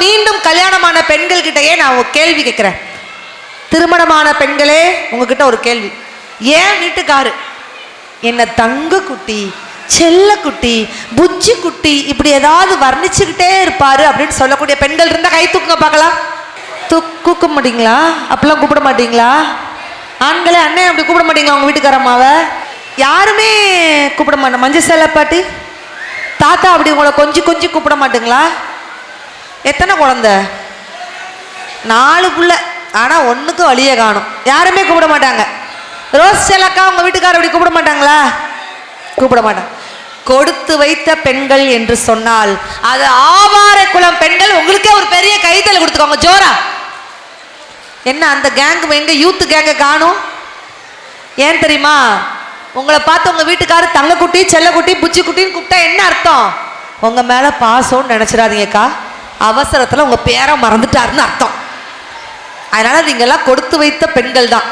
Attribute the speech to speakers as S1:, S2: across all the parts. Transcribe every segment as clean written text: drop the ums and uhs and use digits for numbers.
S1: மீண்டும் கல்யாணமான பெண்கள் கிட்டயே நான் ஒரு கேள்வி கேட்கிறேன். திருமணமான பெண்களே உங்ககிட்ட ஒரு கேள்வி. ஏன் வீட்டுக்காரு என்ன தங்க குட்டி, செல்ல குட்டி, புஜ்ஜி குட்டி இப்படி ஏதாவது வர்ணிச்சுக்கிட்டே இருப்பாரு அப்படின்னு சொல்லக்கூடிய பெண்கள் இருந்தா கை தூக்குங்க பார்க்கலாம். கூக்க மாட்டீங்களா? அப்படிலாம் கூப்பிட மாட்டீங்களா? ஆண்களே அண்ணே அப்படி கூப்பிட மாட்டீங்களா? உங்க வீட்டுக்காரம்மாவை யாருமே கூப்பிட மாட்டேன். மஞ்சள் சேலை பாட்டி தாத்தா அப்படி உங்களை கொஞ்சம் கொஞ்சம் கூப்பிட மாட்டீங்களா? எத்தனை குழந்தை? 4 புள்ள. ஆனால் ஒன்றுக்கு வழியே காணும். யாருமே கூப்பிட மாட்டாங்க. ரோஸ் செலக்கா உங்கள் வீட்டுக்காரர் அப்படி கூப்பிட மாட்டாங்களா? கூப்பிட மாட்டாங்க. கொடுத்து வைத்த பெண்கள் என்று சொன்னால் அது ஆவார குளம் பெண்கள். உங்களுக்கே ஒரு பெரிய கைத்தல் கொடுத்துக்கோங்க ஜோரா. என்ன அந்த கேங்கு எங்க யூத்து கேங்க காணும்? ஏன் தெரியுமா? உங்களை பார்த்து உங்க வீட்டுக்காரர் தங்கக்குட்டி, செல்லக்குட்டி, புச்சி குட்டின்னு கூப்பிட்டா என்ன அர்த்தம்? உங்க மேல பாசம்னு நினைச்சிடாதீங்கக்கா. அவசரத்துல உங்க பேரை மறந்துட்டாருன்னு அர்த்தம். அதனால நீங்க எல்லாம் கொடுத்து வைத்த பெண்கள் தான்.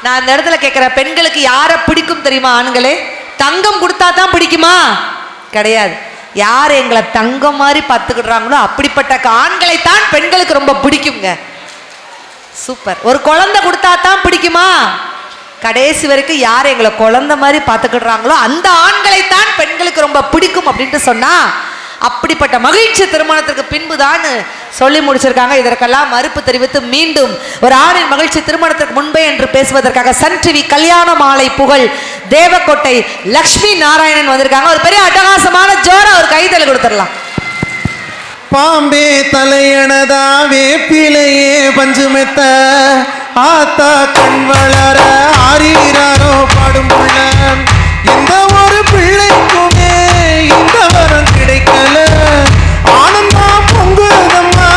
S1: நான் இந்த இடத்துல கேட்கிற பெண்களுக்கு யாரை பிடிக்கும் தெரியுமா? ஆண்களே, தங்கம் கொடுத்தா தான் பிடிக்குமா? கிடையாது. யார் எங்களை தங்கம் மாதிரி பார்த்துக்கிடுறாங்களோ அப்படிப்பட்ட ஆண்களைத்தான் பெண்களுக்கு ரொம்ப பிடிக்குங்க. சூப்பர். ஒரு குழந்தை கொடுத்தா தான் பிடிக்குமா? கடைசி வரைக்கும் யார் எங்களை குழந்தை மாதிரி பார்த்துக்கிடுறாங்களோ அந்த ஆண்களைத்தான் பெண்களுக்கு ரொம்ப பிடிக்கும் அப்படின்ட்டு சொன்னா அப்படிப்பட்ட மகிழ்ச்சி திருமணத்திற்கு பின்புதான் சொல்லி முடிச்சிருக்காங்க. இதற்கெல்லாம் மறுப்பு தெரிவித்து மீண்டும் ஒரு ஆணின் மகிழ்ச்சி திருமணத்திற்கு முன்பே என்று பேசுவதற்காக சன் டிவி கல்யாண மாலை புகழ் தேவக்கோட்டை லக்ஷ்மி நாராயணன் வந்திருக்காங்க. ஒரு பெரிய அட்டகாசமான ஜோர ஒரு கைதல் கொடுத்துடலாம்.
S2: பாம்பே தலையணதா வேப்பிலையே பஞ்சுமெத்த ஆத்தா கண் வளர ஆரீராரோ பாடும் புள்ள. இந்த ஒரு பிள்ளைக்குமே இந்த வரம் கிடைக்கல. ஆனந்தம் பொங்குதம்மா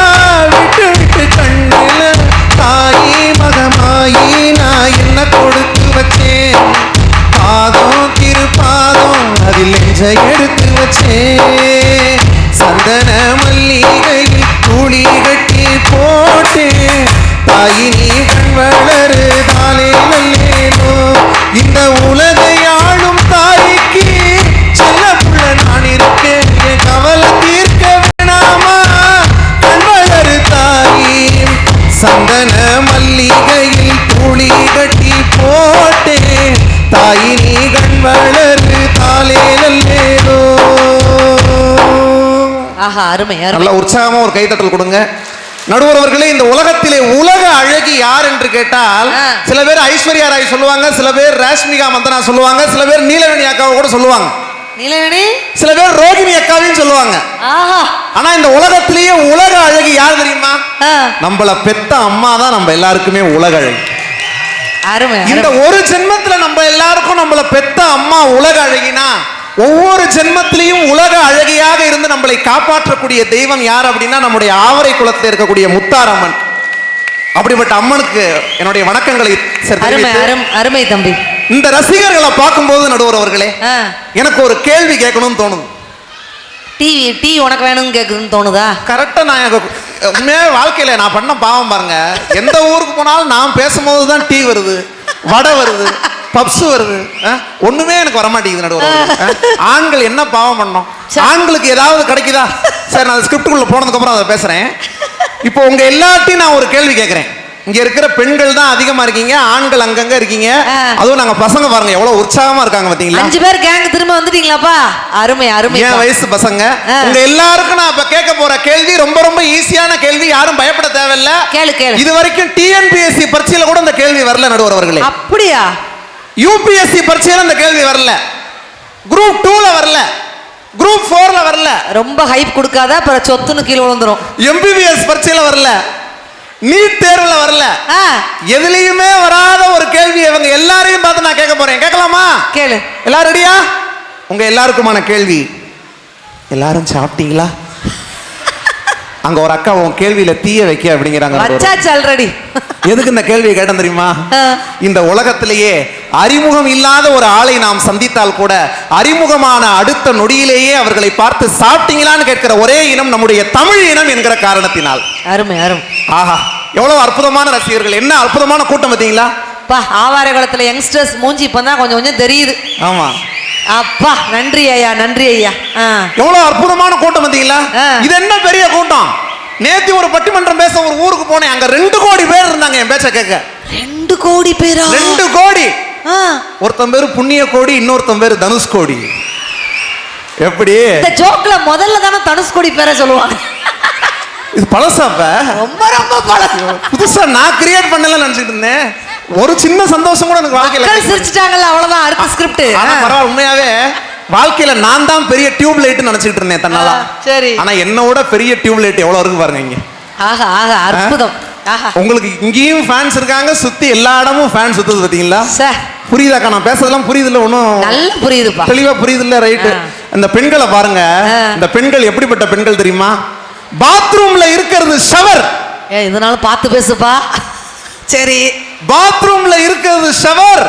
S2: விட்டு விட்டு கண்ணில. தாயி மகமாயி நான் என்ன கொடுத்து வச்சேன். பாதம் திருப்பாதம் அதில் நெஞ்ச எடுத்து வச்சேன். சந்தன மல்லிகையில் துளி கட்டி போட்டேன். தாயி நீ கண் வளரு தாலே நல்லேனோ. இந்த உலகை ஆளும் தாய்க்கு செல்ல புள்ள நான் இருக்கேன். என் கவலை தீர்க்க வேணாமா கண் வளரு தாயி. சந்தன மல்லிகையில் துளி கட்டி போட்டேன். தாயி நீ கண் வளரு தாலே நல்லேனோ.
S1: ஆஹா, அருமை.
S2: நல்ல உற்சாகமா ஒரு கைத்தட்டல் கொடுங்க. நடுவர் அவர்களே, இந்த உலகத்திலே உலக அழகி யார் என்று கேட்டால் சில பேர் ஐஸ்வர்யா ராய் சொல்லுவாங்க, சில பேர் ராஷ்மிகா மந்தனா சொல்லுவாங்க, சில பேர் நீலவேணி அக்காவை கூட சொல்லுவாங்க. நீலவேணி சில பேர் ரோகிணி அக்காவையும் சொல்லுவாங்க. ஆனா இந்த உலகத்திலேயே உலக அழகி யார் தெரியுமா? நம்மள பெத்த அம்மா தான் நம்ம எல்லாருக்குமே உலக அழகி. இந்த ஒரு ஜென்மத்துல நம்ம எல்லாருக்கும் நம்மள பெத்த அம்மா உலக அழகினா ஒவ்வொரு ஜென்மத்திலையும் உலக அழகியாக இருந்து நம்மளை காப்பாற்றக்கூடிய தெய்வம் யார் அப்படின்னா நம்முடைய ஆவரை குலத்தில் இருக்கக்கூடிய முத்தாரம்மன். அப்படிப்பட்ட அம்மனுக்கு என்னுடைய வணக்கங்களை.
S1: அருமை தம்பி.
S2: இந்த ரசிகர்களை பார்க்கும்போது நடுவர் அவர்களே, எனக்கு ஒரு கேள்வி கேட்கணும்னு தோணுது.
S1: டீ உனக்கு வேணும்னு கேட்குதுன்னு தோணுதா?
S2: கரெக்டா. நான் உண்மையாக வாழ்க்கையில நான் பண்ண பாவம் பாருங்க. எந்த ஊருக்கு போனாலும் நான் பேசும்போது தான் டீ வருது, வடை வருது, பப்ஸ் வருது. ஒண்ணுமே எனக்கு வரமாட்டேங்குது நடுவர். ஆண்கள் என்ன பாவம் பண்ணோம்? ஆண்களுக்கு ஏதாவது கிடைக்குதா? சரி, நான் ஸ்கிரிப்டுக்குள்ள போனதுக்கு அப்புறம் அதை பேசுறேன். இப்போ உங்க எல்லாத்தையும் நான் ஒரு கேள்வி கேட்கிறேன். இங்க இருக்கிற பெண்கள் தான் அதிகமா இருக்கீங்க, ஆண்கள் அங்கங்க இருக்கீங்க. அதுவும் நாங்க பசங்க பாருங்க எவ்வளவு உற்சாகமா இருக்காங்க பாத்தீங்களா?
S1: 5 பேர் கேங் திரும்ப வந்துட்டீங்களாப்பா? அருமை அருமை.
S2: என் வயசு பசங்க. உங்க எல்லாருக்கும் நான் இப்ப கேட்க போற கேள்வி ரொம்ப ரொம்ப ஈஸியான கேள்வி. யாரும் பயப்பட தேவையில்ல. கேளு. இது வரைக்கும் டிஎன்பிஎஸ்சி பரீட்சையில கூட இந்த கேள்வி வரல நடுவர் அவர்களே. அப்படியா? யூபிஎஸ்சி பரீட்சையில இந்த கேள்வி வரல, குரூப் 2ல வரல, குரூப் 4ல வரல. ரொம்ப ஹைப் கொடுக்காத, அப்புறம் சொத்துன்னு கீழே விழுந்துரும். எம்பிபிஎஸ் பரீட்சையில வரல, நீட் தேர்வுல வரல, எதுலயுமே வராத ஒரு கேள்வி இவங்க எல்லாரையும் பார்த்து நான் கேட்க போறேன். கேட்கலாமா? கேளு. எல்லாரும் ரெடியா? உங்க எல்லாருக்குமான கேள்வி. எல்லாரும் சாப்பிட்டீங்களா? அங்க ஒரு அக்கா உன் கேள்வியில தீய வைக்க அப்படிங்கிறாங்க. ஆல்ரெடி. எதுக்கு இந்த கேள்வியை கேட்டேன் தெரியுமா? இந்த உலகத்திலேயே அறிமுகம் இல்லாத ஒரு ஆளை நாம் சந்தித்தால் கூட அறிமுகமான அடுத்த நொடியிலேயே அவர்களை பார்த்து சாப்பிட்டீங்களான்னு கேட்கிற ஒரே இனம் நம்முடைய தமிழ் இனம் என்கிற காரணத்தினால். அருமை அருமை. ஆஹா, எவ்வளவு அற்புதமான ரசிகர்கள், என்ன அற்புதமான கூட்டம் பார்த்தீங்களா? ஆவார காலத்துல யங்ஸ்டர்ஸ் மூஞ்சி இப்பதான் கொஞ்சம் கொஞ்சம் தெரியுது. ஆமா அப்பா, நன்றி ஐயா, நன்றி ஐயா. எவ்வளவு அற்புதமான கூட்டம் பார்த்தீங்களா? இது என்ன பெரிய கூட்டம்? நேத்து ஒரு பட்டிமன்றம் பேச ஒரு ஊருக்கு போனேன். அங்க 2 கோடி பேர் இருந்தாங்க என் பேச்ச கேட்க.
S1: 2 கோடி பேரா?
S2: 2 கோடி. ஒருத்தன் பேரு புண்ணிய கோடி, இன்னொருத்தன் பேரு தனுஷ் கோடி. எப்படி
S1: இந்த ஜோக்ல முதல்ல தானே தனுஷ் கோடி பேரை சொல்லுவாங்க.
S2: இது பழசாப்ப,
S1: ரொம்ப ரொம்ப பழசு.
S2: புதுசா நான் கிரியேட் பண்ணல நினைச்சிட்டு இருந்தேன். ஒரு சின்ன சந்தோஷம் கூட எனக்கு வாழ்க்கையில
S1: சிரிச்சிட்டாங்கல்ல, அவ்வளவுதான். அடுத்த ஸ்கிரிப்ட்.
S2: ஆனா பரவாயில்ல, உண்மையாவே வாழ்க்கையில நான் தான் பெரிய டியூப் லைட் நினைச்சிட்டு இருந்தேன் தன்னால.
S1: சரி.
S2: ஆனா என்னோட பெரிய டியூப் லைட் எவ்வளவு இருக்கு பாருங்க இங்க.
S1: ஆஹா ஆஹா, அற்புதம்.
S2: உங்களுக்கு இங்கேயும் ஃபேன்ஸ் இருக்காங்க, சுத்தி எல்லா இடமும் ஃபேன் சுத்துது பாத்தீங்களா? புரியுதாக்கா நான் பேசுறதெல்லாம் புரியுது இல்ல? ஒன்னும்
S1: நல்ல புரியுதுப்பா, தெளிவா
S2: புரியுது இல்ல? ரைட். இந்த பெண்களை பாருங்க, இந்த பெண்கள் எப்படிப்பட்ட பெண்கள் தெரியுமா? பாத்ரூம்ல இருக்கிறது ஷவர்.
S1: இதனால பார்த்து பேசுப்பா. சரி.
S2: பாத்ரூம்ல இருக்கிறது ஷவர்.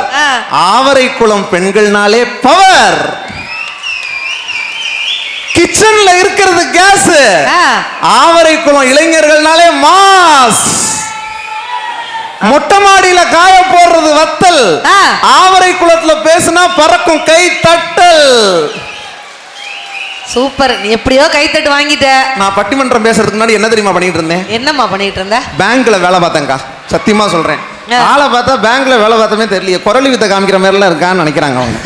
S2: ஆவரைக்குளம் பெண்கள்னாலே பவர். கிச்சன்ல இருக்கிறது கேஸ். ஆவரைக்குளம் இளைஞர்கள்னாலே மாஸ். மொட்டை மாடியில காய போடுறது வத்தல். ஆவரைக்குளத்துல பேசினா பறக்கும் கை தட்டல்.
S1: சூப்பர். நீ எப்படியோ கைத்தட்டு வாங்கிட்ட. நான்
S2: பட்டிமன்றம் பேசுறதுக்கு முன்னாடி என்ன தெரியுமா பண்ணிட்டு இருந்தேன்?
S1: என்னம்மா பண்ணிட்டு இருந்த?
S2: பேங்க்ல வேலை பார்த்தேன்க்கா, சத்தியமா சொல்றேன். ஆளை பார்த்தா பேங்க்ல வேலை பார்த்தமே தெரியல, குரலி வித்த காமிக்கிற மாதிரி எல்லாம் இருக்கான்னு நினைக்கிறாங்க அவங்க.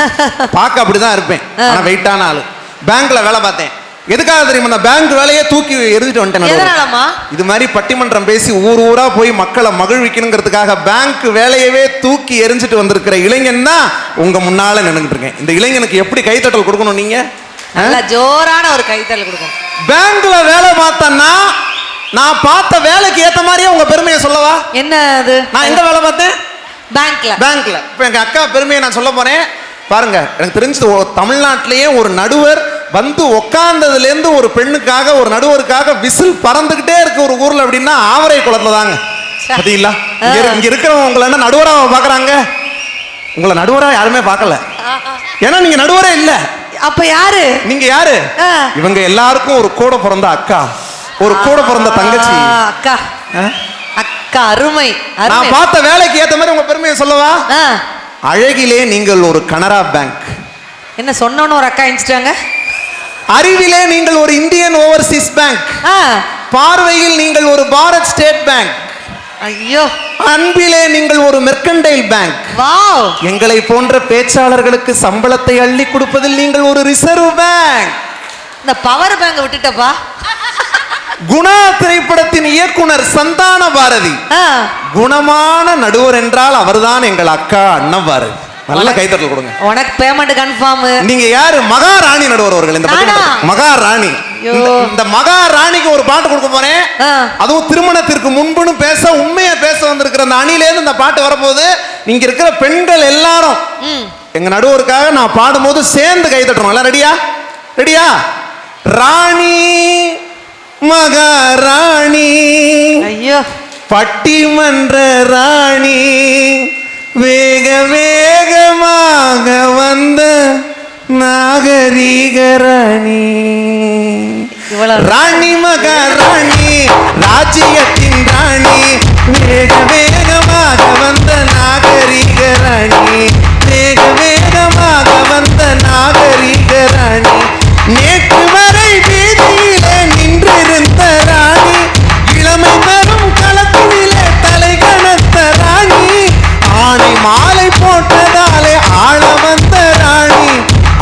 S2: பார்க்க அப்படிதான் இருப்பேன், ஆனா வெயிட்டான ஆளு. பேங்க்ல வேலை பார்த்தேன். எதுக்காக தெரியுமா? அந்த பேங்க் வேலையே தூக்கி எரிஞ்சிட்டு வந்துட்டேன். இது மாதிரி பட்டிமன்றம் பேசி ஊர் ஊரா போய் மக்களை மகிழ்விக்கணுங்கிறதுக்காக பேங்க் வேலையவே தூக்கி எரிஞ்சிட்டு வந்திருக்கிற இளைஞன் தான் உங்க முன்னால நின்னுகிட்டு இருக்கேன். இந்த இளைஞனுக்கு எப்படி கைத்தட்டல் கொடுக்கணும்? நீங்க
S1: நல்ல ஜோரான ஒரு கைத்தட்டல் கொடுக்கணும்.
S2: பேங்க்ல வேலை பார்த்தேன்னா நான் பார்த்த வேலைக்கு ஏத்த மாதிரியே உங்க பெருமையை சொல்லவா?
S1: என்ன அது? நான்
S2: எங்க வேலை பார்த்தேன்?
S1: பேங்க்ல.
S2: இப்ப எங்க அக்கா பெருமையை நான் சொல்ல போறேன். பாருங்க, எனக்கு தெரிஞ்சது தமிழ்நாட்டிலேயே ஒரு நடுவர் வந்து உக்காந்ததுல இருந்து ஒரு பெண்ணுக்காக, ஒரு நடுவருக்காக விசில் பறந்துகிட்டே இருக்கு ஒரு ஊர்ல அப்படின்னா ஆவரை குளத்துல தாங்க. பாத்தீங்களா? இங்க இருக்கிறவங்க உங்களை என்ன நடுவரா பாக்குறாங்க? உங்களை நடுவரா யாருமே பார்க்கல, ஏன்னா நீங்க நடுவரே இல்ல.
S1: அப்ப யாரு
S2: நீங்க? யாரு? இவங்க எல்லாருக்கும் ஒரு கூட பிறந்த அக்கா, ஒரு கூட பிறந்த தங்கச்சி.
S1: அக்கா அக்கா, அருமை.
S2: நான் பார்த்த வேலைக்கு ஏத்த மாதிரி உங்க பெருமையை சொல்லவா? அழகிலே நீங்கள் ஒரு கனரா பேங்க்.
S1: என்ன சொன்னோன்னு ஒரு அக்கா இன்ஸ்டாங்க.
S2: அறிவிலே நீங்கள் ஒரு இந்தியன் ஓவர்சீஸ் பேங்க். பார்வையில் நீங்கள் ஒரு பாரத் ஸ்டேட் பேங்க்.
S1: ஐயோ.
S2: அன்பிலே நீங்கள் ஒரு மெர்கண்டைல் பேங்க்.
S1: வாவ்.
S2: எங்களை போன்ற பேச்சாளர்களுக்கு சம்பளத்தை அள்ளி கொடுப்பதில் நீங்கள் ஒரு ரிசர்வ் பேங்க்.
S1: இந்த பவர் பேங்க் விட்டுட்டப்பா.
S2: குணா திரைப்படத்தின் இயக்குனர் சந்தான பாரதி குணமான நடுவர் என்றால் அவர்தான் எங்கள் அக்கா அண்ணன் பாரதி. நல்ல கைத்தட்டல் கொடுங்க. உனக்கு பேமெண்ட் கன்ஃபார்ம். நீங்க யாரு? மகாராணி நடுவர் அவர்கள். இந்த மகாராணி, இந்த மகாராணிக்கு ஒரு பாட்டு கொடுக்க போறேன். அதுவும் திருமணத்திற்கு முன்புன்னு பேச, உண்மையா பேச வந்திருக்கிற அந்த அணிலேருந்து இந்த பாட்டு வரப்போது. இங்க இருக்கிற பெண்கள் எல்லாரும் எங்க நடுவருக்காக நான் பாடும்போது சேர்ந்து கை தட்டணும். எல்லாம் ரெடியா? ரெடியா? ராணி மகாராணி, ஐயோ பட்டிமன்ற ராணி, வேக வேகமாக வந்த நாகரீக ராணி. ராணி மகாராணி, ராஜ்யத்தின் ராணி, வேக வேகமாக வந்த நாகரீக ராணி, வேக வேகமாக வந்த நாகரீக ராணி. நேற்று வரை வீதியிலே நின்றிருந்த ராணி, இளமை பெறும் களத்திலே தலை கணத்த ராணி, ஆணை மாலை போட்டதாலே ஆள வந்த ராணி,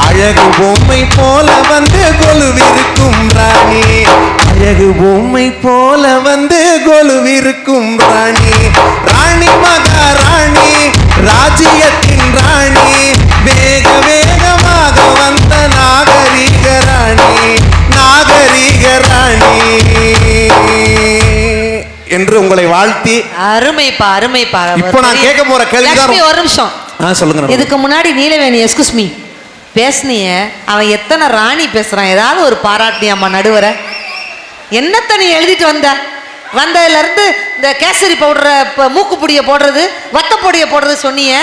S2: அழகு பொம்மை போல வந்து கொலுவிருக்கும் ராணி, அழகு பொம்மை போல வந்து கொலுவிருக்கும் ராணி. ராணி மகாராணி, ராஜ்யத்தின் ராணி, வேக வேகமாக வந்த நாகரீக ராணி, நாகரீக ராணி என்று உங்களை வாழ்த்தி.
S1: அருமைப்பா, அருமைப்பா.
S2: இப்போ நான் கேட்க போற கேள்வி
S1: ஒரு நிமிஷம் சொல்லுங்க. இதுக்கு முன்னாடி நீலவேணி எஸ்குஸ் மீ பேசுனிய, அவன் எத்தனை ராணி பேசுறான்? ஏதாவது ஒரு பாராட்டியாமா நடுவரை? என்னத்த நீ எழுதிட்டு வந்ததுல இருந்து இந்த கேசரி பவுடரை, மூக்குப்பொடியை போடுறது, வத்தப்பொடியை போடுறது சொன்னிய.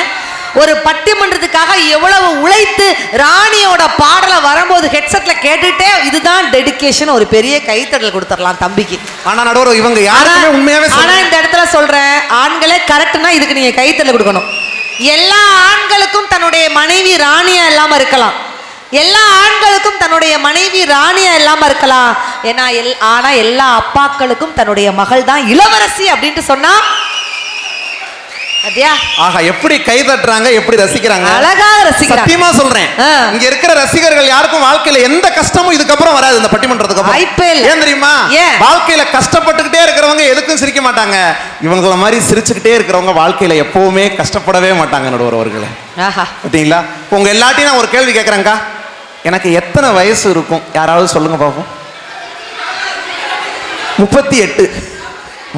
S1: ஒரு பட்டிமன்றத்துக்காக எவ்வளவு உழைத்து ராணியோட பாடலை வரும்போது ஹெட்செட்ல கேட்டுட்டே, இதுதான் டெடிகேஷன். ஒரு பெரிய கைத்தட்டல் கொடுத்துடலாம் தம்பிக்கு. ஆனா நடுவர் இவங்க யாருமே உண்மையாவே. ஆனா இந்த இடத்துல சொல்றேன், ஆண்களே கரெக்ட்னா இதுக்கு நீங்க கைத்தட்டல் கொடுக்கணும். எல்லா ஆண்களுக்கும் தன்னுடைய மனைவி ராணியா இல்லாம இருக்கலாம். எல்லா ஆண்களுக்கும் தன்னுடைய மனைவி ராணியா இல்லாம இருக்கலாம், ஏன்னா ஆனா எல்லா அப்பாக்களுக்கும் தன்னுடைய மகள் தான் இளவரசி அப்படின்ட்டு சொன்னா அதையா
S2: ஆஹா, எப்படி கை தட்டுறாங்க, எப்படி ரசிக்கிறாங்க,
S1: அழகாக ரசிக்கிறாங்க.
S2: சத்தியமா சொல்றேன், இங்க இருக்கிற ரசிகர்கள் யாருக்கும் வாழ்க்கையில எந்த கஷ்டமும் இதுக்கப்புறம் வராது. இந்த பட்டிமன்றத்துக்கு அப்புறம் ஏன் தெரியுமா, வாழ்க்கையில கஷ்டப்பட்டுக்கிட்டே இருக்கிறவங்க எதுக்கும் சிரிக்க மாட்டாங்க. இவங்கள மாதிரி சிரிச்சுக்கிட்டே இருக்கிறவங்க வாழ்க்கையில எப்பவுமே கஷ்டப்படவே மாட்டாங்க. நடுவர்களே பார்த்தீங்களா? உங்க எல்லாத்தையும் நான் ஒரு கேள்வி கேட்கறேன்க்கா. எனக்கு எத்தனை வயசு இருக்கும் யாராவது சொல்லுங்க பாப்போம். 38.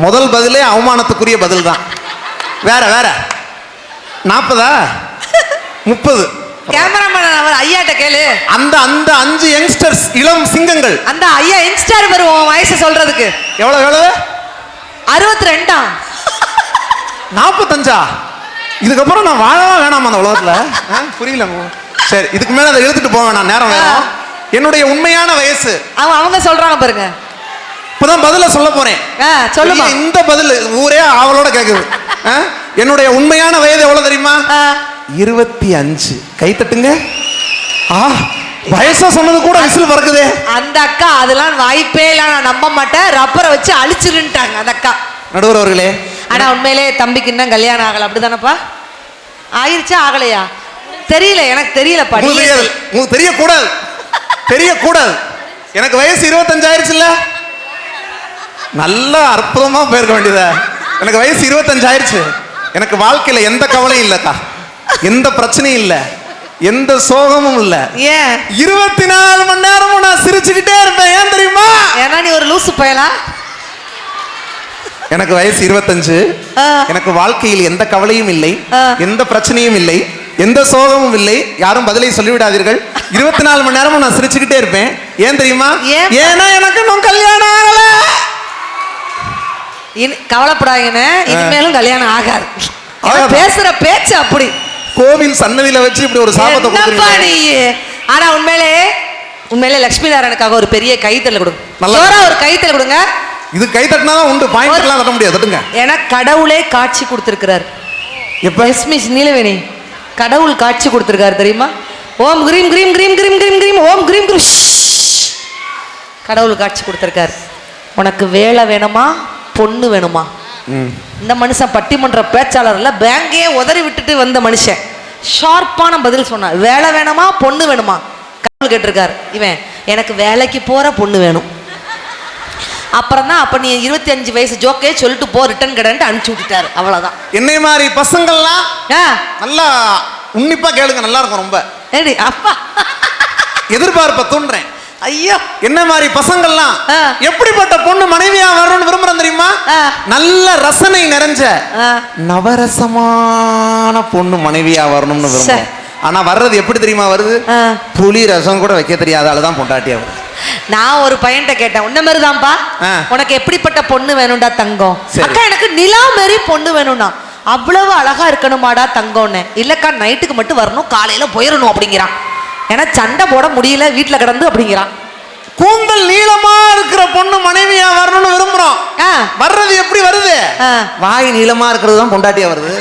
S2: முதல் பதிலே அவமானத்துக்குரிய பதில் தான். வேற வேற 40 30.
S1: கேமராமேன் அவர் ஐயாட்ட கேளு.
S2: அந்த அந்த 5 யங்ஸ்டர்ஸ், இளம் சிங்கங்கள்,
S1: அந்த ஐயா யங்ஸ்டர் வருவோம் வயசு சொல்றதுக்கு.
S2: எவ்வளவு எவ்வளவு?
S1: 62.
S2: 45. இதுக்கப்புறம் நான் வாழவா வேணாமா அந்த உலகத்துல? புரியல. சரி, இதுக்கு மேல அதை எழுதிட்டு போக வேணாம், நேரம் வேணும். என்னுடைய உண்மையான வயசு
S1: அவங்க சொல்றாங்க பாருங்க.
S2: இப்பதான் பதில சொல்ல போறேன்.
S1: சொல்லுங்க.
S2: இந்த பதில் ஊரே ஆவலோட கேக்குது. என்னுடைய உண்மையான வயது எவ்வளவு தெரியுமா? 25. கை தட்டுங்க. வயசா சொன்னது கூட விசில் பறக்குதே.
S1: அந்த அக்கா அதெல்லாம் வாய்ப்பே இல்ல, நான் நம்ப மாட்டேன், ரப்பரை வச்சு அழிச்சிருன்ட்டாங்க அந்த அக்கா.
S2: நடுவர் அவர்களே,
S1: ஆனா உண்மையிலே தம்பிக்கு இன்னும் கல்யாணம் ஆகல, அப்படிதானப்பா? ஆயிருச்சா ஆகலையா தெரியல, எனக்கு தெரியலப்பா.
S2: உங்களுக்கு தெரியக்கூடாது, தெரியக்கூடாது. எனக்கு வயசு 25 ஆயிருச்சுல்ல, நல்லா அற்புதமா போயிருக்க வேண்டியதா. எனக்கு வயசு 25 ஆயிருச்சு. எனக்கு வாழ்க்கையில எந்த கவலையும் இல்லக்கா, எந்த பிரச்சனையும் இல்ல, எந்த சோகமும் இல்ல.
S1: ஏன்
S2: 24 மணி நேரமும் நான் சிரிச்சுக்கிட்டே இருப்பேன். ஏன் தெரியுமா?
S1: ஏன்னா நீ ஒரு லூசு பயலா.
S2: எனக்கு வயசு 25. எனக்கு வாழ்க்கையில் எந்த கவலையும் இல்லை, எந்த பிரச்சனையும் இல்லை, எந்த சோகமும் இல்லை. யாரும் பதிலை சொல்லிவிடாதீர்கள். 24 மணி நேரமும் நான் சிரிச்சுக்கிட்டே இருப்பேன். ஏன் தெரியுமா? ஏன்னா எனக்கு இன்னும் கல்யாணம் ஆகல.
S1: கவலைப்படாதீங்க, இனிமேலும் கல்யாணம் ஆகாது. பேசுற பேச்சு அப்படி.
S2: கோவில் சன்னதியில வச்சு இப்படி ஒரு சாபத்தை கொடுக்குறீங்க.
S1: ஆனா உண்மையிலே லட்சுமி நாராயணனுக்காக ஒரு பெரிய கைத்தட்டல் கொடுங்க. நல்லா ஒரு கைத்தட்டல் கொடுங்க.
S2: இது கை தட்டினா உண்டு, பாயிண்ட் எல்லாம் தட்ட முடியாது. தட்டுங்க. ஏன்னா
S1: கடவுளே காட்சி கொடுத்திருக்கிறார். எப்ப எஸ்மிஸ் நீலவேணி கடவுள் காட்சி கொடுத்திருக்காரு தெரியுமா? ஓம் கிரீம் கிரீம் கிரீம் கிரீம் கிரீம் கிரீம் ஓம் கிரீம் கிரீம். கடவுள் காட்சி கொடுத்திருக்காரு. உனக்கு வேலை வேணுமா, பொண்ணு வேணுமா? இந்த மனுஷன் பட்டிமன்ற பேச்சாளர்ல பேங்கே உதறி விட்டுட்டு வந்த மனுஷன் ஷார்ப்பான பதில் சொன்னார். வேலை வேணுமா, பொண்ணு வேணுமா? கடவுள் கேட்டிருக்காரு. இவன் எனக்கு வேலைக்கு போற பொண்ணு வேணும். அப்புறம் தான் அப்ப நீ 25 வயசு ஜோக்கே சொல்லிட்டு போ, ரிட்டர்ன் கடன்ட்டு அனுப்பிச்சு விட்டுட்டாரு. அவ்வளவுதான்.
S2: என்னை மாதிரி பசங்கள்லாம் நல்லா உன்னிப்பா கேளுங்க, நல்லா இருக்கும். ரொம்ப
S1: அப்பா
S2: எதிர்பார்ப்ப தூண்டுறேன்.
S1: ஐயோ,
S2: என்ன மாதிரி பசங்கள்லாம் எப்படிப்பட்ட பொண்ணு மனைவியா வரணும்னு விரும்புறேன் தெரியுமா? நல்ல ரசனை நிறைஞ்ச நவரசமான பொண்ணு மனைவியா வரணும்னு விரும்புறேன். ஆனா வர்றது எப்படி தெரியுமா வருது? புளி ரசம் கூட வைக்க தெரியாதாலதான் பொண்டாட்டியா வருது.
S1: நான் ஒரு பையன்ட்ட கேட்டேன், உன்ன மாதிரி தான்ப்பா, உனக்கு எப்படிப்பட்ட பொண்ணு வேணும்டா தங்கம்? அக்கா எனக்கு நிலா மாரி பொண்ணு வேணும்னா. அவ்வளவு அழகா இருக்கணுமாடா தங்கம்னு. இல்லக்கா நைட்டுக்கு மட்டும் வரணும், காலையில போயிடணும் அப்படிங்கிறான். ஏன்னா சண்டை போட முடியல வீட்டுல கிடந்து அப்படிங்கிறான்.
S2: கூந்தல் நீளமா இருக்கிற பொண்ணு மனைவியா வரணும்னு விரும்புறோம். வர்றது எப்படி வருது? வாய் நீளமா இருக்கிறது தான் பொண்டாட்டியா வருது.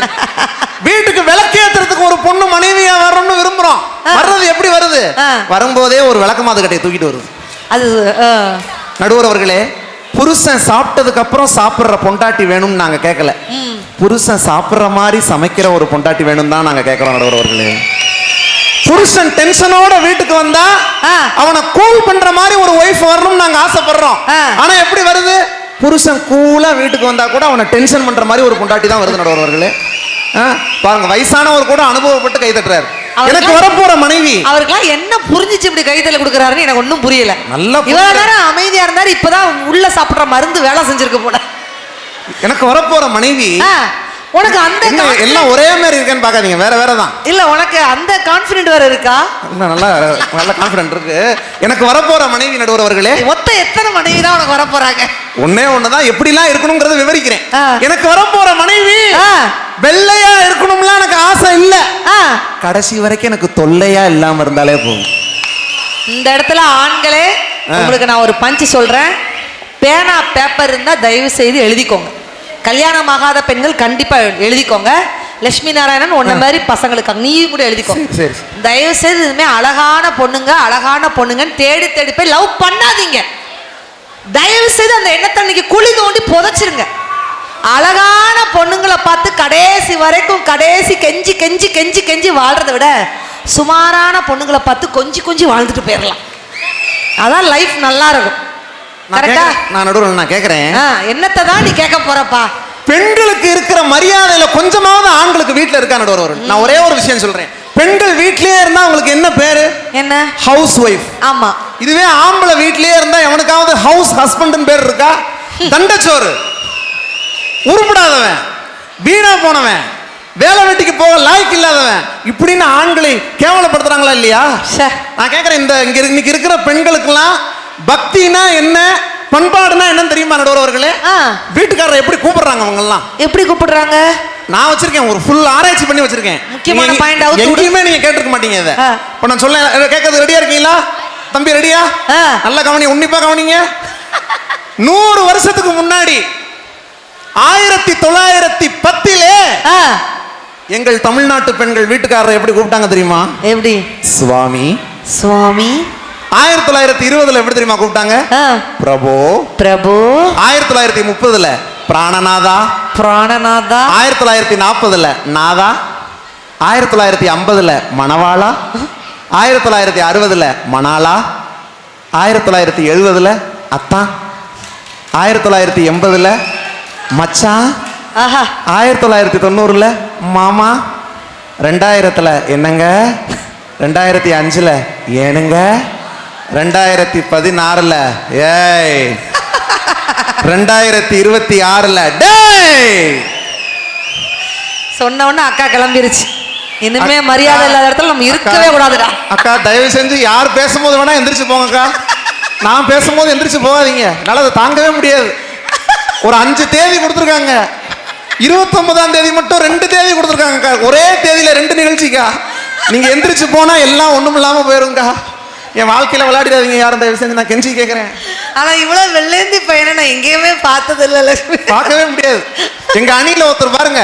S2: வீட்டுக்கு விளக்கேத்துறதுக்கு ஒரு பொண்ணு மனைவியா வரணும்னு விரும்புறோம். வர்றது எப்படி வருது? வரும்போதே ஒரு விளக்கமாது கட்டையை தூக்கிட்டு வருது. அது நடுவர் அவர்களே, புருஷன் சாப்பிட்டதுக்கு அப்புறம் சாப்பிடுற பொண்டாட்டி வேணும்னு நாங்க கேட்கல. புருஷன் சாப்பிடுற மாதிரி சமைக்கிற ஒரு பொண்டாட்டி வேணும் தான் நாங்க கேட்கிறோம். நடுவர் அவர்களே, புருஷன் டென்ஷனோட வீட்டுக்கு வந்தா அவனை கூல் பண்ற மாதிரி ஒரு ஒய்ஃப் வரணும்னு நாங்க ஆசைப்படுறோம். ஆனா எப்படி வருது? புருஷன் கூலா வீட்டுக்கு வந்தா கூட அவனை டென்ஷன் பண்ற மாதிரி ஒரு பொண்டாட்டி தான் வருது. நடுவர் அவர்களே பாருங்க, வயசானவர் கூட அனுபவப்பட்டு கை தட்டுறாரு. எனக்கு வரப்போற மனைவி
S1: அவருக்கெல்லாம் என்ன புரிஞ்சிச்சு இப்படி கைத்தல கொடுக்குறாருன்னு எனக்கு ஒன்றும் புரியல. நல்லா இவ்வளவு நேரம் அமைதியா இருந்தாரு, இப்பதான் உள்ள சாப்பிடுற மருந்து வேலை செஞ்சிருக்க போல.
S2: எனக்கு வரப்போற மனைவி
S1: உனக்கு அந்த
S2: எல்லாம் ஒரே மாதிரி இருக்கேன்னு பாக்காதீங்க, வேற வேற தான்.
S1: இல்ல உனக்கு அந்த கான்ஃபிடென்ட் வேற இருக்கா?
S2: நல்லா நல்ல கான்ஃபிடென்ட் இருக்கு. எனக்கு வரப்போற மனைவி நடுவர் அவர்களே,
S1: மொத்தம் எத்தனை மனைவி தான் உனக்கு வரப்போறாங்க?
S2: ஒன்னே ஒண்ணுதான். எப்படிலாம் இருக்கணும்ங்கறத விவரிக்கிறேன். எனக்கு வரப்போற மனைவி வெள்ளையா இருக்கணும்லாம் எனக்கு ஆசை இல்ல. கடைசி வரைக்கும் எனக்கு தொல்லையா இல்லாம இருந்தாலே போதும்.
S1: இந்த இடத்துல ஆண்களே உங்களுக்கு நான் ஒரு பஞ்ச் சொல்றேன். பேனா பேப்பர் இருந்தா தயவு செய்து எழுதிக்கோங்க. கல்யாணம் ஆகாத பெண்கள் கண்டிப்பா எழுதிக்கோங்க. லட்சுமி நாராயணன் உன்ன மாதிரி பசங்களுக்கு நீயும் கூட எழுதிக்கோ.
S2: சரி.
S1: தயவு செய்து இதுமே அழகான பொண்ணுங்கன்னு தேடி தேடி போய் லவ் பண்ணாதீங்க. தயவு செய்து அந்த எண்ணத்தை அன்னைக்கு குழி தோண்டி புதைச்சிருங்க. அழகான பொண்ணுங்களை பார்த்து கடைசி வரைக்கும் கெஞ்சி கெஞ்சி கெஞ்சி கெஞ்சி வாழ்றதை விட சுமாரான பொண்ணுங்களை பார்த்து கொஞ்சி வாழ்ந்துட்டு போயிடலாம். அதான் லைஃப் நல்லா இருக்கும்.
S2: நான் கேக்குறேன்,
S1: என்னத்தை தான் நீ கேட்க போறப்பா?
S2: பெண்களுக்கு இருக்கிற மரியாதையில கொஞ்சமாவது ஆண்களுக்கு வீட்டுல இருக்கா நடுவர்? நான் ஒரே ஒரு விஷயம் சொல்றேன். பெண்கள் வீட்லயே இருந்தா உங்களுக்கு என்ன பேரு?
S1: என்ன?
S2: House wife.
S1: ஆமா.
S2: இதுவே ஆம்பளை வீட்லயே இருந்தா எவனுக்காவது ஹவுஸ் ஹஸ்பண்ட் பேர் இருக்கா? தண்டச்சோறு, உருப்படாதவன், வீணா போனவன், வேலை வெட்டிக்கு போக லாய்க்கு இல்லாதவன், இப்படின்னு ஆண்களை கேவலப்படுத்துறாங்களா இல்லையா? நான் கேட்கறேன், இன்னைக்கு இருக்கிற பெண்களுக்கெல்லாம் பக்தினா என்ன, பண்பாடுனா என்னன்னு தெரியுமா நடுவர் அவர்களே? வீட்டுக்காரரை எப்படி கூப்பிடுறாங்க? அவங்க எல்லாம் எப்படி கூப்பிடுறாங்க? நான் வச்சிருக்கேன், ஒரு ஃபுல் ஆராய்ச்சி பண்ணி வச்சிருக்கேன். முக்கியமான பாயிண்ட் எங்கேயுமே நீங்க கேட்டிருக்க மாட்டீங்க. இதை இப்ப நான் சொல்ல கேட்கறது ரெடியா இருக்கீங்களா? தம்பி ரெடியா? நல்லா கவனி, உன்னிப்பா கவனிங்க. 100 வருஷத்துக்கு முன்னாடி 1910 எங்கள் தமிழ்நாட்டு பெண்கள் வீட்டுக்காரரை எப்படி கூப்பிட்டாங்க தெரியுமா? எப்படி? சுவாமி. சுவாமி. 1920 எப்படி தெரியுமா கூப்பிட்டாங்க? பிரபு. பிரபு. 1930 பிராணநாதா. பிராணநாதா. 1940 நாதா. 1950 மணவாளா. 1960 மணாலா. 1970 அத்தா. 1980 மச்சான். 1990 மாமா. 2000 என்னங்க. 2005 ஏனுங்க. 2016 ஏய். 2026 டேய்.
S1: சொன்ன உடனே அக்கா கிளம்பிருச்சு. இனிமே மரியாதை இல்லாத இடத்துல நம்ம இருக்கவே கூடாதுடா.
S2: அக்கா தயவு செஞ்சு யார் பேசும்போது வேணா எந்திரிச்சு போங்க அக்கா. நான் பேசும்போது எந்திரிச்சு போகாதீங்க, என்னால அதை தாங்கவே முடியாது. ஒரு 5 தேதி கொடுத்துருக்காங்க. 29ஆம் தேதி மட்டும் 2 தேதி கொடுத்துருக்காங்க. ஒரே தேதியில 2 நிகழ்ச்சிக்கா. நீங்க எந்திரிச்சு போனா எல்லாம் ஒண்ணும் இல்லாம போயிருங்கக்கா. என் வாழ்க்கையில விளையாடிடாதீங்க யாரும், தயவு செஞ்சு நான் கெஞ்சி கேட்கிறேன்.
S1: ஆனா இவ்வளவு வெள்ளேந்தி பையனை நான் எங்கேயுமே பார்த்தது இல்ல லட்சுமி.
S2: பார்க்கவே முடியாது. எங்க அணியில ஒருத்தர் பாருங்க,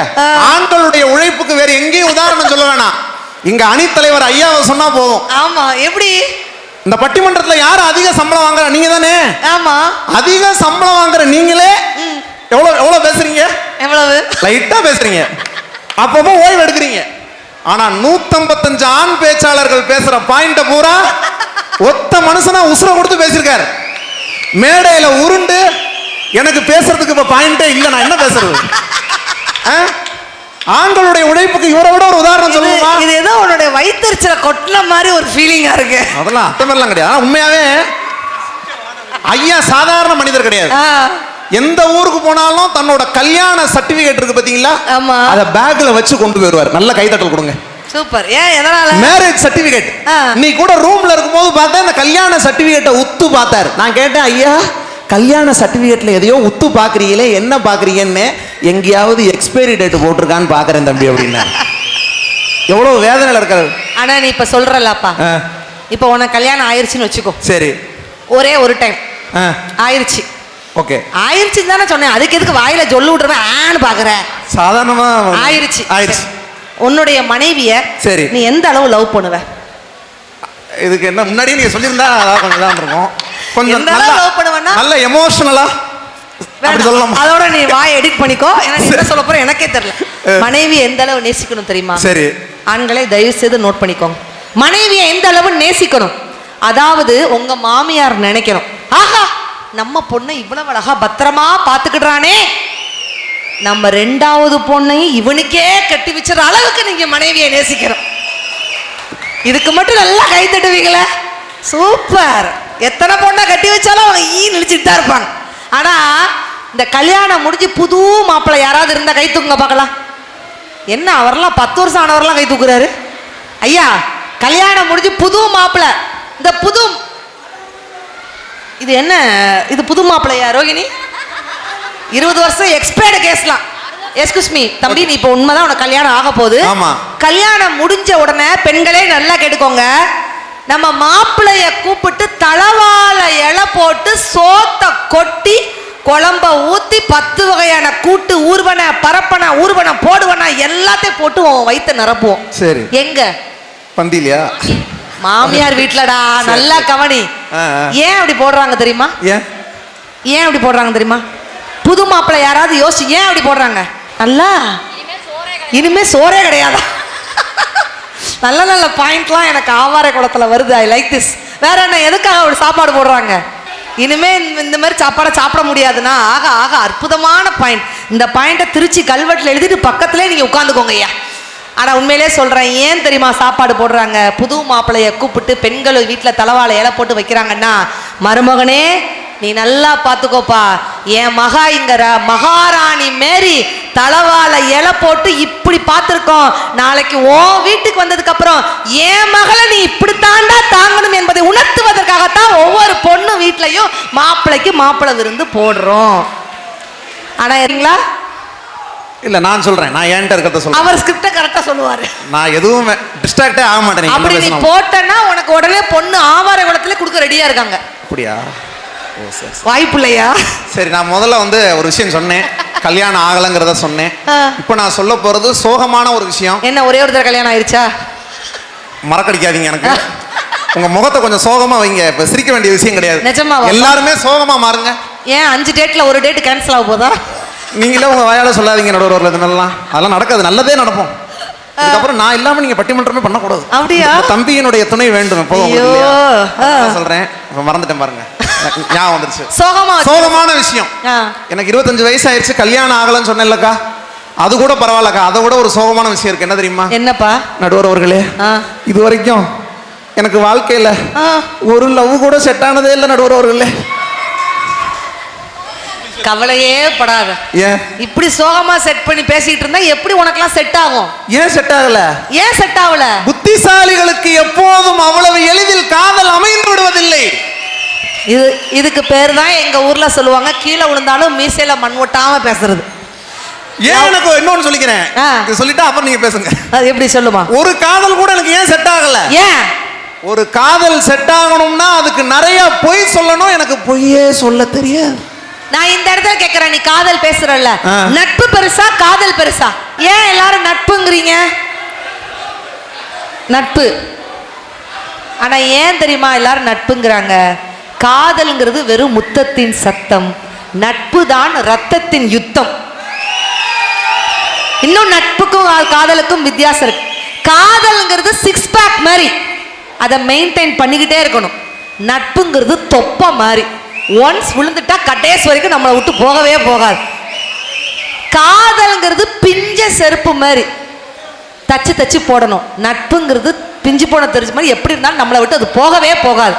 S2: ஆண்களுடைய உழைப்புக்கு வேற எங்கேயும் உதாரணம் சொல்ல வேணாம், எங்க அணி தலைவர் ஐயாவை சொன்னா போதும்.
S1: ஆமா. எப்படி?
S2: இந்த பட்டிமன்றத்துல யாரு அதிக சம்பளம் வாங்குற? நீங்க தானே. ஆமா. அதிக சம்பளம் வாங்குற நீங்களே எவ்வளவு பேசுறீங்க? எவ்வளவு? லைட்டா பேசுறீங்க, அப்பப்போ ஓய்வு எடுக்கிறீங்க. ஆனா 155 ஆண் பேச்சாளர்கள் பேசுற பாயிண்ட பூரா ஒத்த மனுஷனா உசுர கொடுத்து பேசியிருக்காரு. மேடையில உருண்டு எனக்கு பேசுறதுக்கு இப்ப பாயிண்டே இல்ல, நான் என்ன பேசுறது? ஆண்களுடைய உழைப்புக்கு இவரை விட ஒரு உதாரணம் சொல்லுமா?
S1: இது ஏதோ உன்னுடைய வயிற்றுச்சல கொட்டின மாதிரி ஒரு ஃபீலிங்கா இருக்கு.
S2: அதெல்லாம் அத்தமெல்லாம் கிடையாது. உண்மையாவே ஐயா சாதாரண மனிதர் கிடையாது. எந்த ஊருக்கு போனாலும் தன்னோட கல்யாண சர்டிபிகேட் இருக்கு பாத்தீங்களா, அத பேக்ல வச்சு கொண்டு போயிருவார். நல்ல கைதட்டல் கொடுங்க. சூப்பர். ஏன் எதனால? Marriage certificate. நீ கூட ரூம்ல இருக்கும்போது பார்த்தா இந்த கல்யாண சர்டிபிகேட்டை உத்து பார்த்தாரு. நான் கேட்டேன், ஐயா கல்யாண சர்டிபிகேட்ல எதையோ உத்து பாக்குறீங்களே, என்ன பாக்குறீங்கன்னு. எங்கேயாவது எக்ஸ்பைரி டேட் போட்டிருக்கான்னு பாக்குறேன் தம்பி அப்படின்னா. எவ்வளவு வேதனையில இருக்காரு. ஆனா நீ இப்ப சொல்றலப்பா, இப்ப உனக்கு கல்யாணம் ஆயிருச்சுன்னு வச்சுக்கோ. சரி. ஒரே ஒரு டைம் ஆயிருச்சு. ஓகே. ஆயிருச்சு தானே சொன்னேன், அதுக்கு எதுக்கு வாயில சொல்லு விட்டுறேன் ஆன்னு பாக்குற? சாதாரணமா ஆயிருச்சு. ஆயிருச்சு. உன்னுடைய மனைவிய சரி நீ எந்த அளவு லவ் பண்ணுவ? இதுக்கு என்ன முன்னாடியே நீங்க சொல்லியிருந்தா கொஞ்சம் தான் இருக்கும். கொஞ்சம் நல்லா லவ் பண்ணுவேன்னா நல்ல எமோஷனலா அப்படி சொல்லலாம். அதோட நீ வாய் எடிட் பண்ணிக்கோ, ஏன்னா நீ என்ன சொல்ல போற எனக்கே தெரியல. மனைவி எந்த அளவு நேசிக்கணும் தெரியுமா? சரி. ஆண்களை தயவு செய்து நோட் பண்ணிக்கோங்க. மனைவியை எந்த அளவு நேசிக்கணும், அதாவது உங்க மாமியார் நினைக்கணும், ஆஹா நம்ம பொண்ணை இவ்வளவு அழகா பத்திரமா பாத்துக்கிடுறானே, நம்ம 2வது பொண்ணையும் இவனுக்கே கட்டி வச்சுற அளவுக்கு நீங்க மனைவியை நேசிக்கணும். இதுக்கு மட்டும் நல்லா கை தட்டுவீங்களே, சூப்பர். எத்தனை பொண்ணை கட்டி வச்சாலும் அவங்க நினைச்சிட்டு தான் இருப்பாங்க. ஆனா இந்த கல்யாணம் முடிஞ்சு புது மாப்பிள்ளை யாராவது இருந்தா கை தூக்குங்க பார்க்கலாம். என்ன அவரெல்லாம் 10 வருஷம் ஆனவரெல்லாம் கை தூக்குறாரு? ஐயா கல்யாணம் முடிஞ்சு புது மாப்பிள்ளை, இந்த புது இது என்ன, இது புது மாப்பிள்ளையா ரோகிணி? 20 வருஷம் எக்ஸ்பயர்டு கேஸ்லாம். எஸ்கூஸ் மீ தம்பி, நீ இப்போ உண்மைதான் உனக்கு கல்யாணம் ஆக போகுது. கல்யாணம் முடிஞ்ச உடனே பெண்களே நல்லா கேட்டுக்கோங்க, நம்ம மாப்பிள்ளைய கூப்பிட்டு தளவாழ இலை போட்டு சோத்தை கொட்டி
S1: குழம்ப ஊத்தி 10 வகையான கூட்டு ஊர்வன பரப்பன ஊர்வன போடுவன எல்லாத்தையும் போட்டு உன் வயித்தை நிரப்புவோம்.
S2: சரி.
S1: எங்க
S2: பந்திலியா?
S1: மாமியார் வீட்டுலடா. நல்லா கவனி. ஏன் அப்படி போடுறாங்க தெரியுமா? ஏன் அப்படி போடுறாங்க தெரியுமா? புது மாப்பிள்ளை யாராவது யோசி, ஏன் அப்படி போடுறாங்க? நல்லா இனிமே சோறே கிடையாதா? நல்ல நல்ல பாயிண்ட்லாம் எனக்கு ஆவார குளத்துல வருது. I like this. வேற என்ன, எதுக்காக ஒரு சாப்பாடு போடுறாங்க? இனிமே இந்த மாதிரி சாப்பாடை சாப்பிட முடியாதுன்னா ஆக ஆக அற்புதமான பாயிண்ட். இந்த பாயிண்ட்டை திருச்சி கல்வெட்டில் எழுதிட்டு பக்கத்திலே நீங்க உட்காந்துக்கோங்க ஐயா. ஆனா உண்மையிலே சொல்றேன், ஏன் தெரியுமா சாப்பாடு போடுறாங்க? புது மாப்பிள்ளைய கூப்பிட்டு பெண்கள் வீட்டில் தலவாழை இலை போட்டு வைக்கிறாங்கன்னா, மருமகனே நீ நல்லா பார்த்துக்கோப்பா, என் மகா இங்க மகாராணி மேரி தலவாழை இலை போட்டு இப்படி பார்த்துருக்கோம். நாளைக்கு ஓ வீட்டுக்கு வந்ததுக்கு அப்புறம் என் மகளை நீ இப்படித்தாண்டா தாங்கணும் என்பதை உணர்த்துவதற்காகத்தான் ஒவ்வொரு பொண்ணு வீட்லையும் மாப்பிள்ளைக்கு மாப்பிள்ளை விருந்து போடுறோம். ஆனா சரிங்களா?
S2: இல்ல நான் சொல்றேன், நான் ஏன்ட்ட இருக்கிறத சொல்றேன்.
S1: அவர் ஸ்கிரிப்ட கரெக்டா சொல்லுவாரு.
S2: நான் எதுவும் டிஸ்ட்ராக்டே ஆக மாட்டேன்.
S1: அப்படி நீ போட்டனா உனக்கு உடனே பொண்ணு ஆவார குளத்துல கொடுக்க ரெடியா இருக்காங்க.
S2: அப்படியா?
S1: வாய்ப்பு இல்லையா?
S2: சரி, நான் முதல்ல ஒரு விஷயம் சொன்னேன், கல்யாணம் ஆகலங்கிறத சொன்னேன். இப்போ நான் சொல்ல போறது சோகமான ஒரு விஷயம்.
S1: என்ன, ஒரே ஒரு தடவை கல்யாணம் ஆயிருச்சா?
S2: மறக்கடிக்காதீங்க எனக்கு. உங்க முகத்தை கொஞ்சம் சோகமா வைங்க. இப்ப சிரிக்க வேண்டிய விஷயம் கிடையாது.
S1: நிஜமாவா?
S2: எல்லாருமே சோகமா மாறுங்க.
S1: ஏன் 5 டேட்ல ஒரு டேட் கேன்சல் ஆக போதா?
S2: நீங்களே உங்க வாயால சொல்லாதீங்க நடுவர்ல. இதெல்லாம் அதெல்லாம் நடக்காது. நல்லதே நடப்போம். அதுக்கப்புறம் நான் இல்லாம நீங்க பட்டிமன்றமே பண்ணக்கூடாது.
S1: அப்படியா?
S2: தம்பியினுடைய துணை வேண்டும். சொல்றேன், மறந்துட்டேன் பாருங்க. ஞாபகம் வந்துருச்சு. சோகமான விஷயம். எனக்கு 25 வயசு ஆயிடுச்சு, கல்யாணம் ஆகலன்னு சொன்னேன்லக்கா. அது கூட பரவாயில்லக்கா. அதை விட ஒரு சோகமான விஷயம் இருக்கு. என்ன தெரியுமா?
S1: என்னப்பா?
S2: நடுவர் அவர்களே, இது வரைக்கும் எனக்கு வாழ்க்கையில ஒரு லவ் கூட செட் ஆனதே இல்லை நடுவர் அவர்களே.
S1: கவலையே படாத.
S2: ஏன்
S1: இப்படி சோகமா செட் பண்ணி பேசிட்டு இருந்தா எப்படி உனக்கெல்லாம் செட் ஆகும்?
S2: ஏன் செட் ஆகல?
S1: ஏன் செட் ஆகல?
S2: புத்திசாலிகளுக்கு எப்போதும் அவ்வளவு எளிதில் காதல் அமைந்து விடுவதில்லை.
S1: இதுக்கு பேர் தான் எங்க ஊர்ல சொல்லுவாங்க, கீழே விழுந்தாலும் மீசையில மண் ஒட்டாம பேசுறது.
S2: ஏன் எனக்கு இன்னொன்னு சொல்லிக்கிறேன், சொல்லிட்டா அப்புறம் நீங்க பேசுங்க.
S1: அது எப்படி சொல்லுமா?
S2: ஒரு காதல் கூட எனக்கு ஏன் செட் ஆகல?
S1: ஏன்?
S2: ஒரு காதல் செட் ஆகணும்னா அதுக்கு நிறைய பொய் சொல்லணும். எனக்கு பொய்யே சொல்ல தெரியாது.
S1: நான் இந்த இடத்துல கேட்கிறேன், நீ காதல் பேசுறல்ல, நட்பு பெருசா காதல் பெருசா? ஏன் எல்லாரும் நட்புங்கிறீங்க? நட்பு. ஆனா ஏன் தெரியுமா எல்லாரும் நட்புங்கிறாங்க? காதல்ங்கிறது வெறும் முத்தத்தின் சத்தம், நட்பு தான் ரத்தத்தின் யுத்தம். இன்னும் நட்புக்கும் காதலுக்கும் வித்தியாசம் இருக்கு. காதல்ங்கிறது 6 பேக் மாதிரி, அதை மெயின்டைன் பண்ணிக்கிட்டே இருக்கணும். நட்புங்கிறது தொப்பை மாதிரி, ஒன்ஸ் விழுந்துட்டா கடைசி வரைக்கும் நம்மளை விட்டு போகவே போகாது. காதல்ங்கிறது பிஞ்ச செருப்பு மாதிரி, தச்சு தச்சு போடணும். நட்புங்கிறது பிஞ்சு போன தெரிஞ்ச மாதிரி எப்படி இருந்தாலும் நம்மளை விட்டு அது போகவே போகாது.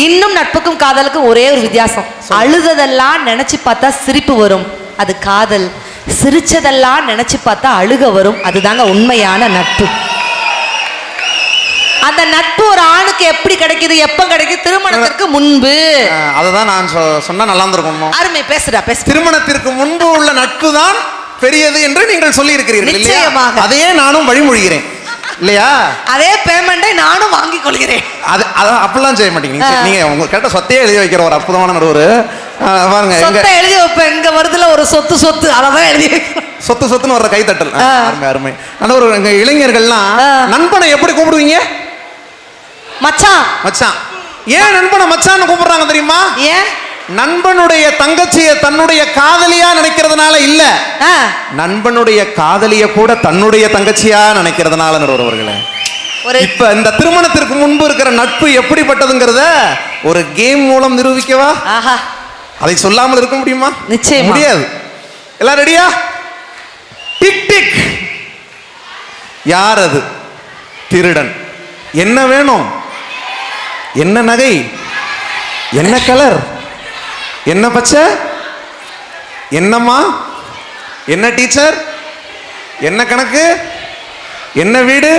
S1: இன்னும் நட்புக்கும் காதலுக்கும் ஒரே ஒரு வித்தியாசம், அழுததெல்லாம் நினைச்சு பார்த்தா சிரிப்பு வரும், அது காதல். சிரிச்சதெல்லாம் நினைச்சு பார்த்தா அழுக வரும், அதுதாங்க உண்மையான நட்பு. அந்த நட்பு ஒரு ஆணுக்கு எப்படி கிடைக்குது, எப்ப கிடைக்குது? திருமணத்திற்கு முன்பு.
S2: அததான் நான் சொன்னா நல்லா இருந்திருக்கும்.
S1: அருமை, பேசுடா பேசு.
S2: திருமணத்திற்கு முன்பு உள்ள நட்பு தான் பெரியது என்று நீங்கள் சொல்லி இருக்கிறீர்கள்.
S1: நிச்சயமாக.
S2: அதையே நானும் வழிமொழிகிறேன் இல்லையா?
S1: அதே பேமெண்டை நானும் வாங்கிக் கொள்கிறேன்.
S2: அப்படிலாம் செய்ய மாட்டீங்க நீங்க. உங்க கேட்ட சொத்தையே எழுதி வைக்கிற ஒரு அற்புதமான நடுவர் பாருங்க.
S1: சொத்தை எழுதி வைப்பேன். இங்க வருதுல ஒரு சொத்து அதான் எழுதி
S2: சொத்துன்னு வர்ற கைத்தட்டல். அருமை அருமை நடுவர். எங்க இளைஞர்கள்லாம் நண்பனை எப்படி கூப்பிடுவீங்க?
S1: மச்சான்.
S2: மச்சான். ஏன் நண்பனை மச்சான்னு கூப்பிடுறாங்க தெரியுமா? ஏன்? நண்பனுடைய தங்கச்சியை தன்னுடைய காதலியா நினைக்கிறதுனால இல்ல, நண்பனுடைய காதலிய கூட தன்னுடைய தங்கச்சியா நினைக்கிறதுனால நடுவர்களே. இப்ப இந்த திருமணத்திற்கு முன்பு இருக்கிற நட்பு எப்படிப்பட்டதுங்கிறத ஒரு கேம் மூலம் நிரூபிக்கவா? அதை சொல்லாமல் இருக்க முடியுமா?
S1: நிச்சயம்
S2: முடியாது. எல்லாம் ரெடியா? Tick tick. யார் அது? திருடன். என்ன வேணும்? என்ன நகை? என்ன கலர்? என்ன பச்சை? என்னம்மா? என்ன டீச்சர்? என்ன கணக்கு? என்ன வீடு?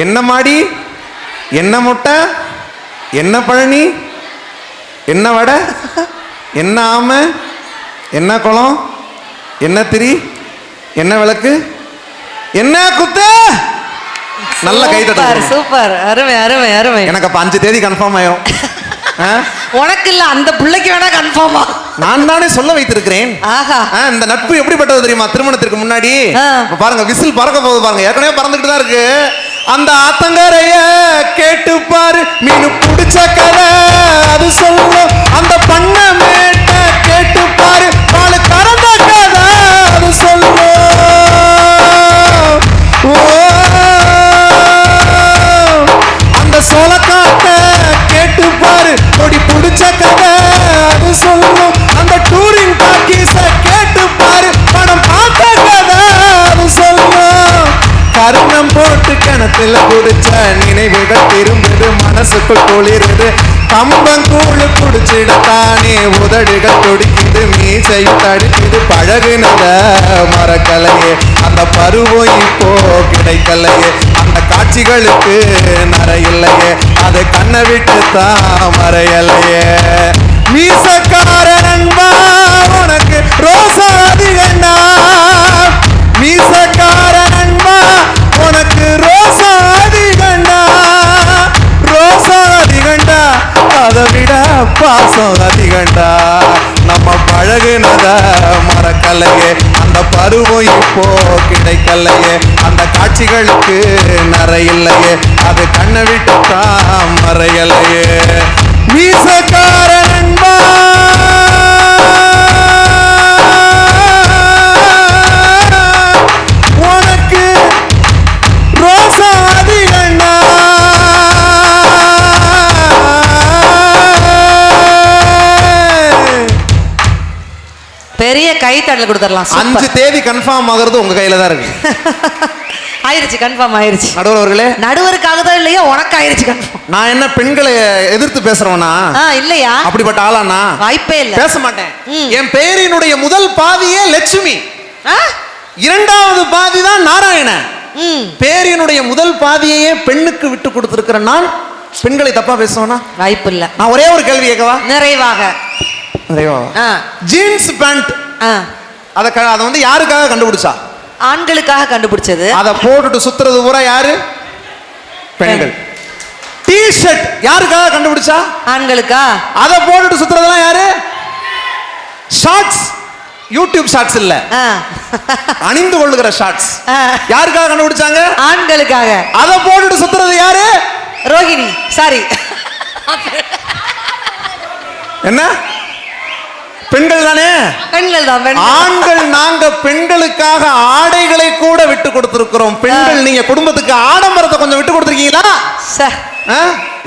S2: என்ன மாடி? என்ன முட்டை? என்ன பழனி? என்ன வடை? என்ன ஆமை? என்ன குளம்? என்ன திரி? என்ன விளக்கு? என்ன குத்து? நல்ல கை தட்டல்.
S1: சூப்பர், அருமை அருமை அருமை.
S2: எனக்கு அப்ப 5 தேதி கன்ஃபார்ம் ஆயிரும்.
S1: உனக்கு இல்ல, அந்த பிள்ளைக்கு வேணா கன்ஃபார்மா.
S2: நான் தானே சொல்ல வைத்திருக்கிறேன்.
S1: ஆஹா,
S2: இந்த நட்பு எப்படிப்பட்டது தெரியுமா? திருமணத்திற்கு முன்னாடி பாருங்க, விசில் பறக்க போகுது பாருங்க, ஏற்கனவே பறந்துகிட்டு தான் இருக்கு. அந்த ஆத்தங்கரைய கேட்டு பாரு, மீன் பிடிச்ச கதை அது சொல்லும். அந்த பண்ண மேட்ட கேட்டு பாரு, பாலு கறந்த கதை அது சொல்லும். அந்த சோளக்காட்ட கேட்டு பாரு, கொடி பிடிச்ச கதை அது சொல்லும். அந்த டூரிங் டாக்கீஸ கேட்டு பாரு, படம் பார்த்த கதை அது சொல்லும். கருணம் போட்டு கிணத்துல குடிச்ச நினைவுகள் திரும்புது, மனசுக்குள் குளிருது. கம்பங்கூழு குடிச்சிடத்தானே உதடுகள் துடிக்குது, மீசையும் தடுக்குது. பழகுனத மறக்கலையே, அந்த பருவம் இப்போ கிடைக்கலையே. அந்த காட்சிகளுக்கு நரையில்லையே, அது கண்ணை விட்டு தான் மறையலையே. மீசக்கார நண்பா உனக்கு ரோசா அதிகண்டா, மீசக்கார நண்பா உனக்கு ரோசா அதிகண்டா. ரோசா அதிகண்டா, அதை விட பாசம் அதிகண்டா. நம்ம பழகுனத மறக்கலையே, அந்த பருவம் இப்போ கிடைக்கலையே. அந்த காட்சிகளுக்கு நரையில்லையே, அது கண்ணை விட்டு தான் மறையலையே. மீசக்கார நண்பா உனக்கு ரோசா அதிகண்டா.
S1: பெரிய கைத்தடல் கொடுத்துடலாம்.
S2: 5 தேதி கன்ஃபார்ம் ஆகுறது உங்க கையில தான் இருக்கு.
S1: ஆயிருச்சு, கன்ஃபார்ம் ஆயிருச்சு.
S2: நடுவர் அவர்களே,
S1: நடுவருக்காக தான் இல்லையா, உனக்கு ஆயிருச்சு கன்ஃபார்ம்.
S2: நான் என்ன பெண்களை எதிர்த்து பேசுறவனா?
S1: இல்லையா,
S2: அப்படிப்பட்ட ஆளானா?
S1: வாய்ப்பே இல்ல,
S2: பேச மாட்டேன். என் பெயரினுடைய முதல் பாதியே லட்சுமி, இரண்டாவது பாதி தான் நாராயணன். பேரினுடைய முதல் பாதியையே பெண்ணுக்கு விட்டு கொடுத்திருக்கிற நான் பெண்களை தப்பா பேசுவேனா?
S1: வாய்ப்பு இல்ல.
S2: நான் ஒரே ஒரு கேள்வி கேட்கவா?
S1: நிறைவாக.
S2: ஜீன்ஸ் பேண்ட் அதை வந்து யாருக்காக கண்டுபிடிச்சா?
S1: ஆண்களுக்காக கண்டுபிடிச்சது.
S2: அதை போட்டுட்டு சுத்துறது பூரா யாரு? பெண்கள். டி ஷர்ட் யாருக்காக கண்டுபிடிச்சா?
S1: ஆண்களுக்கா.
S2: அதை போட்டுட்டு சுத்துறதெல்லாம் யாரு? ஷார்ட்ஸ், யூடியூப் ஷார்ட்ஸ் இல்ல, அணிந்து கொள்ளுகிற ஷார்ட்ஸ் யாருக்காக கண்டுபிடிச்சாங்க?
S1: ஆண்களுக்காக.
S2: அதை போட்டுட்டு சுத்துறது யாரு?
S1: ரோஹிணி. சாரி,
S2: என்ன? பெண்கள் தானே?
S1: பெண்கள் தான்.
S2: ஆண்கள் நாங்க பெண்களுக்காக ஆடைகளை கூட விட்டு கொடுத்திருக்கிறோம். பெண்கள் நீங்க குடும்பத்துக்கு ஆடம்பரத்தை கொஞ்சம் விட்டு கொடுத்திருக்கீங்களா?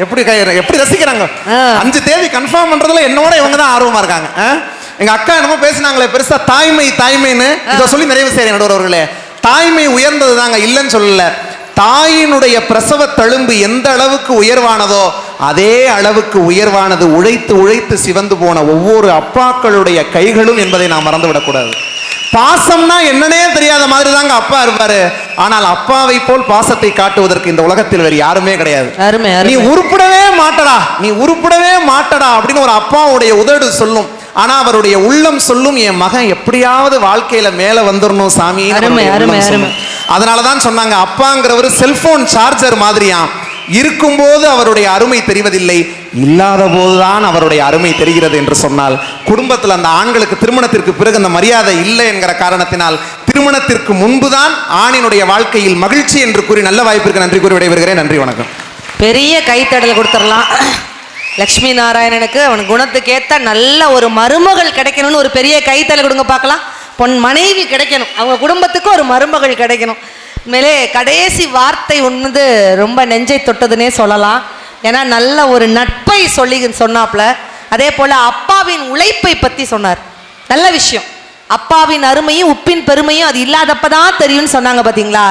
S2: எப்படி ரசிக்கிறாங்க. 5 தேதி கன்ஃபார்ம் பண்றதுல என்னோட இவங்க தான் ஆர்வமா இருக்காங்க. எங்க அக்கா என்னமோ பேசினாங்களே பெருசா, தாய்மை தாய்மைன்னு. இதை சொல்லி நிறைவு செய்றேன் நடுவர் அவர்களே. தாய்மை உயர்ந்தது தாங்க, இல்லைன்னு சொல்லல. தாயினுடைய பிரசவ தழும்பு எந்த அளவுக்கு உயர்வானதோ அதே அளவுக்கு உயர்வானது உழைத்து உழைத்து சிவந்து போன ஒவ்வொரு அப்பாக்களுடைய கைகளும் என்பதை நாம் மறந்துவிடக்கூடாது. பாசம்னா என்னன்னே தெரியாத மாதிரி தாங்க அப்பா இருப்பாரு. ஆனால் அப்பாவை போல் பாசத்தை காட்டுவதற்கு இந்த உலகத்தில் வேறு யாருமே கிடையாது. நீ உருப்படவே மாட்டடா, நீ உருப்படவே மாட்டடா அப்படின்னு ஒரு அப்பாவுடைய உதடு சொல்லும். ஆனா அவருடைய உள்ளம் சொல்லும், என் மகன் எப்படியாவது வாழ்க்கையில மேல வந்துடணும் சாமி. அதனாலதான் சொன்னாங்க, அப்பாங்கிறவர் செல்போன் சார்ஜர் மாதிரியா, இருக்கும்போது அவருடைய அருமை தெரிவதில்லை, இல்லாத போதுதான் அவருடைய அருமை தெரிகிறது என்று சொன்னால், குடும்பத்தில் அந்த ஆண்களுக்கு திருமணத்திற்கு பிறகு அந்த மரியாதை இல்லை என்கிற காரணத்தினால் திருமணத்திற்கு முன்புதான் ஆணினுடைய வாழ்க்கையில் மகிழ்ச்சி என்று கூறி நல்ல வாய்ப்பிற்கு நன்றி கூறி விடைபெறுகிறேன். நன்றி, வணக்கம்.
S1: பெரிய கைத்தடல் கொடுத்துடலாம். லக்ஷ்மி நாராயணனுக்கு அவன் குணத்துக்கு ஏற்ற நல்ல ஒரு மருமகள் கிடைக்கணும்னு ஒரு பெரிய கைத்தடல் கொடுங்க பார்க்கலாம். பொன் மனைவி கிடைக்கணும், அவங்க குடும்பத்துக்கு ஒரு மருமகள் கிடைக்கணும். மேலே கடைசி வார்த்தை ஒன்று ரொம்ப நெஞ்சை தொட்டதுன்னே சொல்லலாம். ஏன்னா நல்ல ஒரு நட்பை சொன்னாப்புல, அதே போல் அப்பாவின் உழைப்பை பற்றி சொன்னார். நல்ல விஷயம். அப்பாவின் அருமையும் உப்பின் பெருமையும் அது இல்லாதப்பதான் தெரியும்னு சொன்னாங்க பார்த்தீங்களா?